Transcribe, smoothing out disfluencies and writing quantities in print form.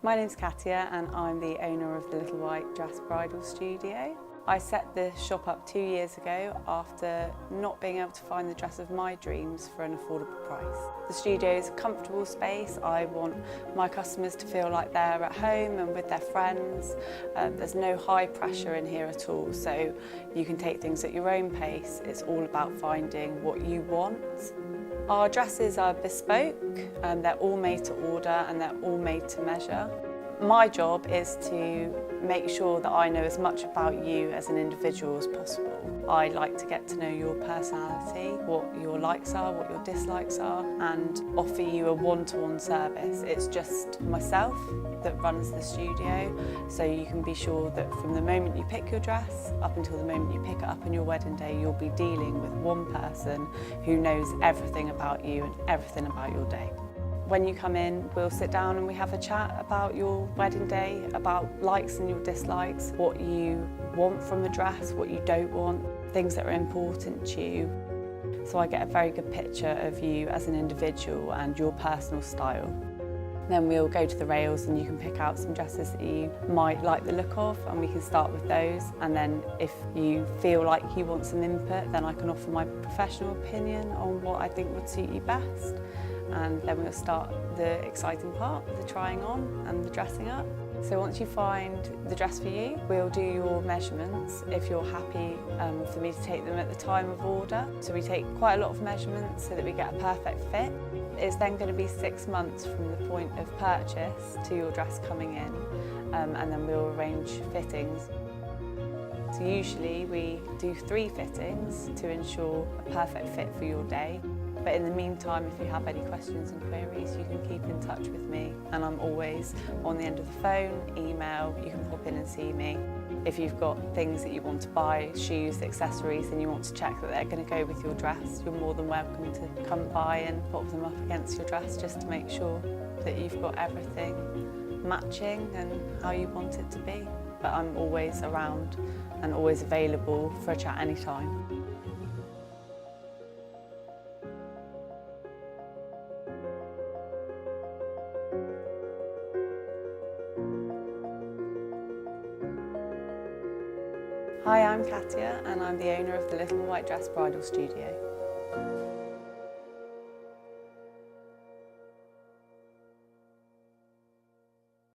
My name's Katya and I'm the owner of the Little White Dress Bridal Studio. I set the shop up 2 years ago after not being able to find the dress of my dreams for an affordable price. The studio is a comfortable space. I want my customers to feel like they're at home and with their friends. There's no high pressure in here at all, so you can take things at your own pace. It's all about finding what you want. Our dresses are bespoke, they're all made to order and they're all made to measure. My job is to make sure that I know as much about you as an individual as possible. I like to get to know your personality, what your likes are, what your dislikes are, and offer you a one-to-one service. It's just myself that runs the studio, so you can be sure that from the moment you pick your dress up until the moment you pick it up on your wedding day, you'll be dealing with one person who knows everything about you and everything about your day. When you come in, we'll sit down and we have a chat about your wedding day, about likes and your dislikes, what you want from a dress, what you don't want, things that are important to you. So I get a very good picture of you as an individual and your personal style. Then we'll go to the rails and you can pick out some dresses that you might like the look of, and we can start with those. And then if you feel like you want some input, then I can offer my professional opinion on what I think would suit you best. And then we'll start the exciting part, the trying on and the dressing up. So once you find the dress for you, we'll do your measurements if you're happy for me to take them at the time of order. So we take quite a lot of measurements so that we get a perfect fit. It's then going to be 6 months from the point of purchase to your dress coming in, and then we'll arrange fittings. So usually we do 3 fittings to ensure a perfect fit for your day. But in the meantime, if you have any questions and queries, you can keep in touch with me. And I'm always on the end of the phone, email, you can pop in and see me. If you've got things that you want to buy, shoes, accessories, and you want to check that they're going to go with your dress, you're more than welcome to come by and pop them up against your dress just to make sure that you've got everything matching and how you want it to be. But I'm always around and always available for a chat anytime. Hi, I'm Katya and I'm the owner of the Little White Dress Bridal Studio.